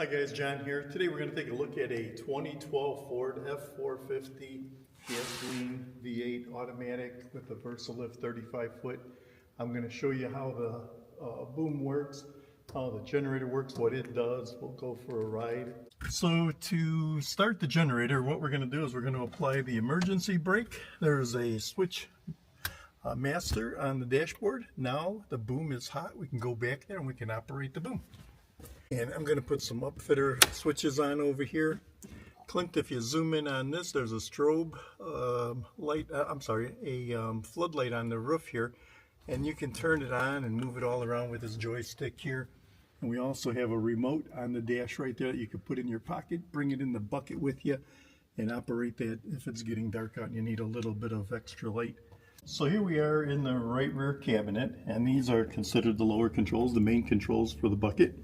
Hi guys, John here. Today we're going to take a look at a 2012 Ford F450 gasoline V8 automatic with the Versalift 35 foot. I'm going to show you how the boom works, how the generator works, what it does. We'll go for a ride. So to start the generator, what we're going to do is we're going to apply the emergency brake. There's a switch master on the dashboard. Now the boom is hot. We can go back there and we can operate the boom. And I'm going to put some upfitter switches on over here. Clint, if you zoom in on this, there's a strobe light, a floodlight on the roof here. And you can turn it on and move it all around with this joystick here. And we also have a remote on the dash right there that you can put in your pocket, bring it in the bucket with you, and operate that if it's getting dark out and you need a little bit of extra light. So here we are in the right rear cabinet, and these are considered the lower controls, the main controls for the bucket.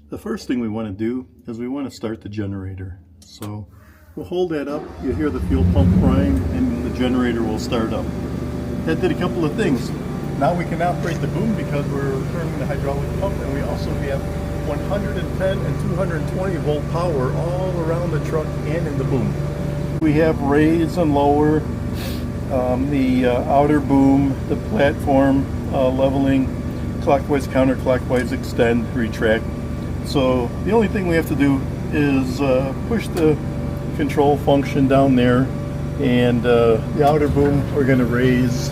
The first thing we want to do is we want to start the generator. So we'll hold that up, you'll hear the fuel pump crying, and the generator will start up. That did a couple of things. Now we can operate the boom because we're turning the hydraulic pump, and we also have 110 and 220 volt power all around the truck and in the boom. We have raise and lower, the outer boom, the platform leveling, clockwise, counterclockwise, extend, retract. So the only thing we have to do is push the control function down there, and the outer boom we're going to raise.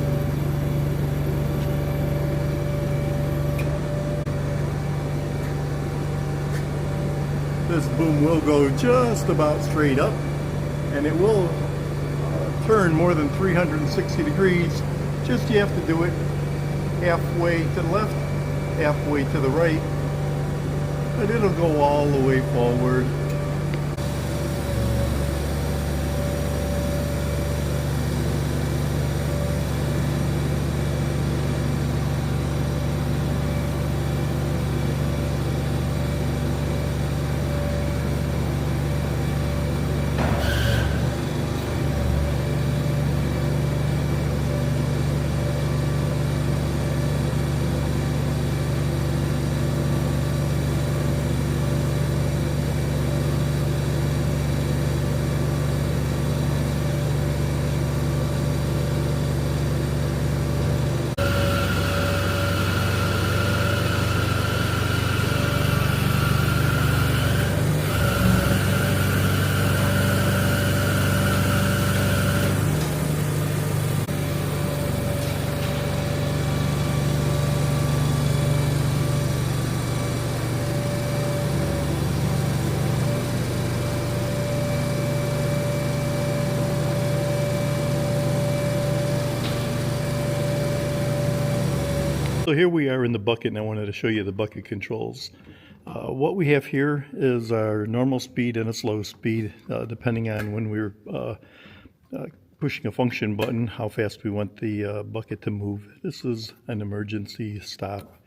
This boom will go just about straight up, and it will turn more than 360 degrees. Just you have to do it halfway to the left, halfway to the right. But it'll go all the way forward. So here we are in the bucket, and I wanted to show you the bucket controls. What we have here is our normal speed and a slow speed, depending on when we're pushing a function button, how fast we want the bucket to move. This is an emergency stop.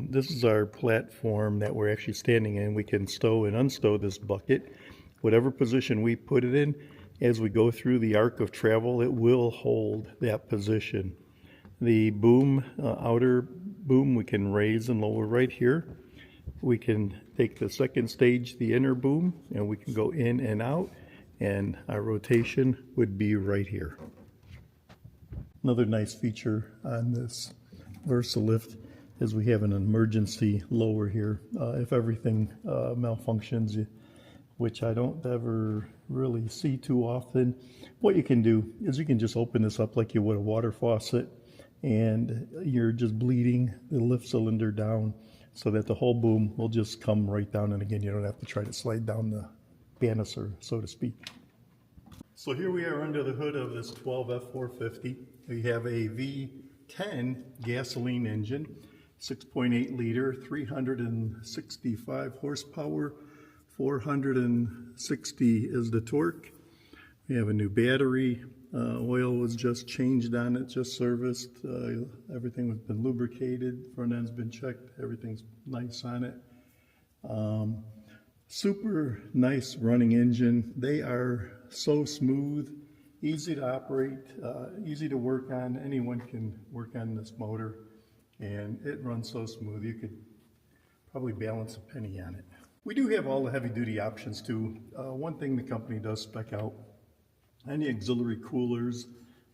This is our platform that we're actually standing in. We can stow and unstow this bucket. Whatever position we put it in, as we go through the arc of travel, it will hold that position. The boom, outer boom, we can raise and lower right here. We can take the second stage, the inner boom, and we can go in and out, and our rotation would be right here. Another nice feature on this Versalift is we have an emergency lower here. If everything malfunctions, which I don't ever really see too often, what you can do is you can just open this up like you would a water faucet, and you're just bleeding the lift cylinder down so that the whole boom will just come right down, and again you don't have to try to slide down the banister, so to speak. So here we are under the hood of this 12 F450. We have a V10 gasoline engine, 6.8 liter, 365 horsepower, 460 is the torque. We have a new battery. Oil was just changed on it, just serviced. Everything has been lubricated. Front end's been checked. Everything's nice on it. Super nice running engine. They are so smooth, easy to operate, easy to work on. Anyone can work on this motor, and it runs so smooth you could probably balance a penny on it. We do have all the heavy duty options too. One thing the company does spec out, any auxiliary coolers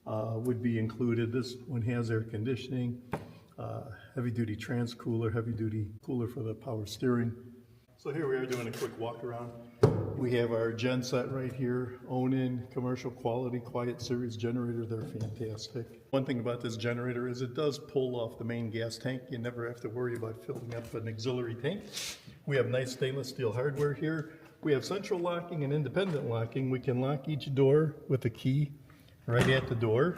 would be included. This one has air conditioning, heavy duty trans cooler, heavy duty cooler for the power steering. So here we are doing a quick walk around. We have our gen set right here, Onan commercial quality quiet series generator. They're fantastic. One thing about this generator is it does pull off the main gas tank. You never have to worry about filling up an auxiliary tank. We have nice stainless steel hardware here. We have central locking and independent locking. We can lock each door with a key right at the door,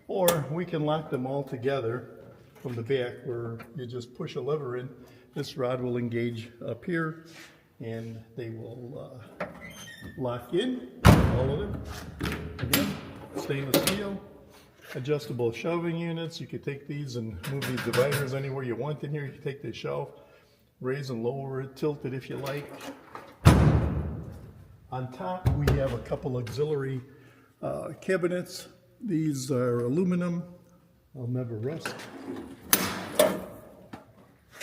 or we can lock them all together from the back where you just push a lever in. This rod will engage up here and they will lock in, all of them. Again, stainless steel, adjustable shelving units. You could take these and move these dividers anywhere you want in here. You can take the shelf, raise and lower it, tilt it if you like. On top we have a couple auxiliary cabinets. These are aluminum, they'll never rust.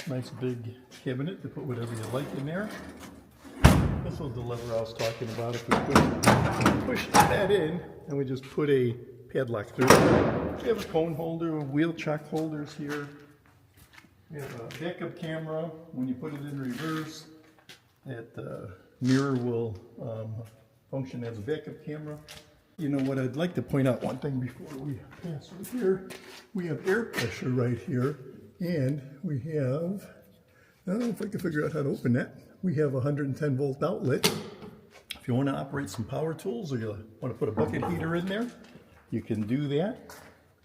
Nice big cabinet to put whatever you like in there. This was the lever I was talking about. If we push that in and we just put a padlock through it. We have a cone holder, wheel chock holders here. We have a backup camera. When you put it in reverse, that mirror will function as a backup camera. You know what, I'd like to point out one thing before we pass through here. We have air pressure right here, and we have, I don't know if I can figure out how to open that. We have a 110 volt outlet. If you want to operate some power tools or you want to put a bucket heater in there, you can do that.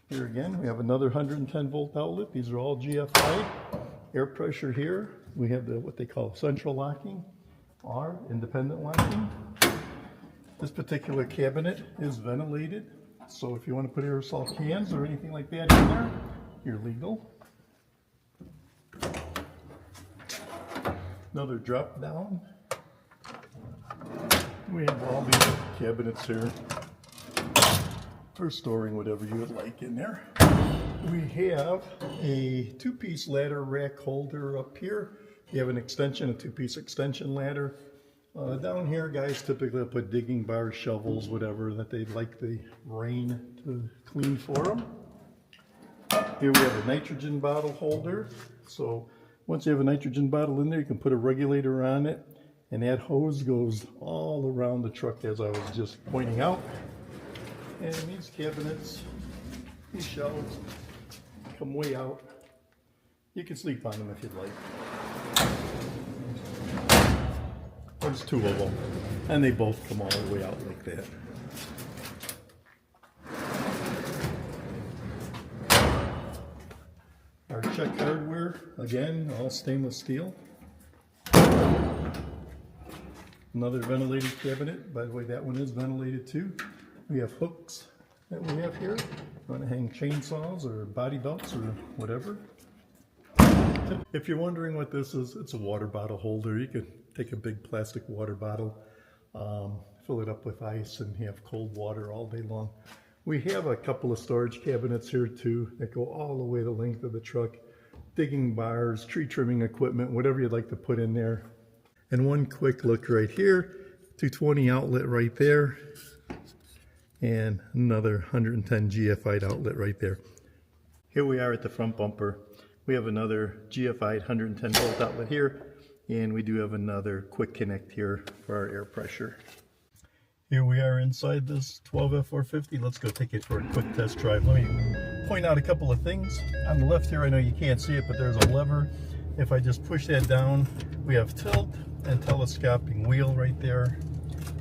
Here again, we have another 110 volt outlet. These are all GFI. Air pressure here. We have the what they call central locking or independent locking. This particular cabinet is ventilated, so if you want to put aerosol cans or anything like that in there, you're legal. Another drop down. We have all these cabinets here for storing whatever you would like in there. We have a two-piece ladder rack holder up here. You have an extension, a two-piece extension ladder. Down here, guys typically put digging bars, shovels, whatever that they'd like the rain to clean for them. Here we have a nitrogen bottle holder. So once you have a nitrogen bottle in there, you can put a regulator on it, and that hose goes all around the truck, as I was just pointing out. And these cabinets, these shelves, come way out. You can sleep on them if you'd like. There's two of them, and they both come all the way out like that. Our check hardware, again, all stainless steel. Another ventilated cabinet. By the way, that one is ventilated too. We have hooks that we have here. You want to hang chainsaws or body belts or whatever. If you're wondering what this is, it's a water bottle holder. You could take a big plastic water bottle, fill it up with ice, and have cold water all day long. We have a couple of storage cabinets here too that go all the way the length of the truck. Digging bars, tree trimming equipment, whatever you'd like to put in there. And one quick look right here, 220 outlet right there, and another 110 GFI outlet right there. Here we are at the front bumper. We have another GFI 110 volt outlet here, and we do have another quick connect here for our air pressure. Here we are inside this 12 F450. Let's go take it for a quick test drive. Let me point out a couple of things. On the left here, I know you can't see it, but there's a lever. If I just push that down, we have tilt and telescoping wheel right there.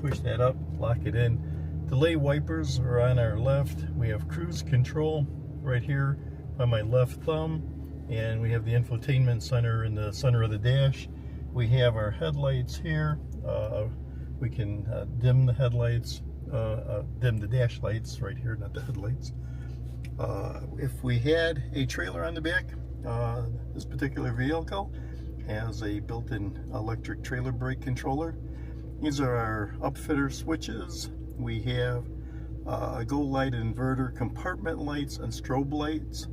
Push that up, lock it in. Delay wipers are on our left. We have cruise control right here on my left thumb, and we have the infotainment center in the center of the dash. We have our headlights here. We can dim the headlights, dim the dash lights right here, not the headlights. If we had a trailer on the back, this particular vehicle has a built-in electric trailer brake controller. These are our upfitter switches. We have go light inverter, compartment lights, and strobe lights.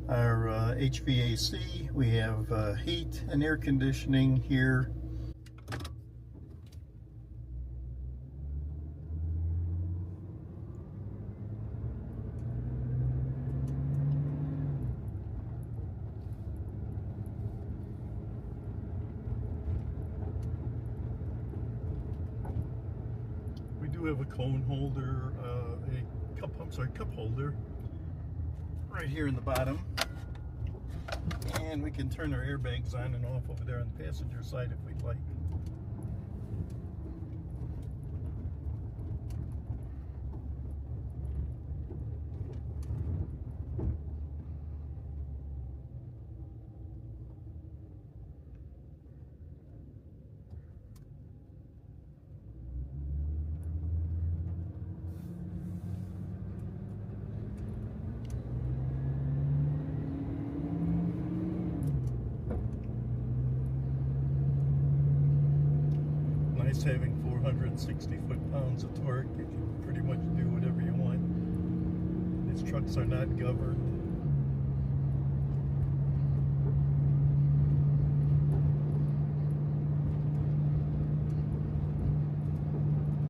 Our HVAC, we have heat and air conditioning here. do have a cone holder, cup holder right here in the bottom. And we can turn our airbags on and off over there on the passenger side if we'd like. Nice having 460 foot-pounds of torque. You can pretty much do whatever you want. These trucks are not governed.